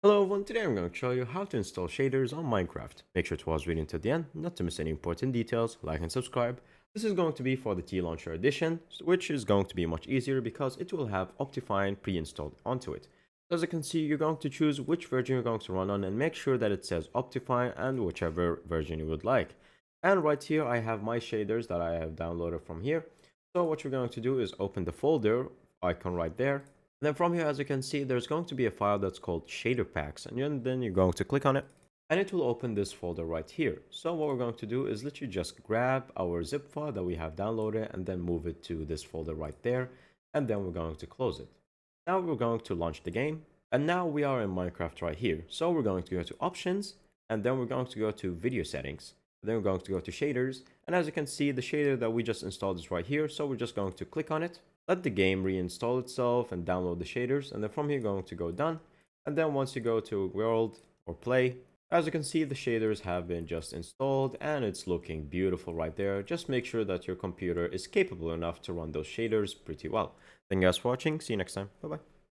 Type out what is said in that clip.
Hello everyone, today I'm going to show you how to install shaders on Minecraft. Make sure to watch the video until the end, not to miss any important details, like and subscribe. This is going to be for the T-Launcher edition, which is going to be much easier because it will have Optifine pre-installed onto it. As you can see, you're going to choose which version you're going to run on and make sure that it says Optifine and whichever version you would like. And right here I have my shaders that I have downloaded from here. So what you're going to do is open the folder icon right there. Then from here, as you can see, there's going to be a file that's called shader packs, and then you're going to click on it, and it will open this folder right here. So what we're going to do is literally just grab our zip file that we have downloaded and then move it to this folder right there, and then we're going to close it. Now we're going to launch the game, and now we are in Minecraft right here. So we're going to go to options, and then we're going to go to video settings. Then we're going to go to shaders, and as you can see, the shader that we just installed is right here. So we're just going to click on it, let the game reinstall itself and download the shaders, and then from here going to go done. And then once you go to world or play, as you can see, the shaders have been just installed and it's looking beautiful right there. Just make sure that your computer is capable enough to run those shaders pretty well. Thank you guys for watching. See you next time. Bye bye.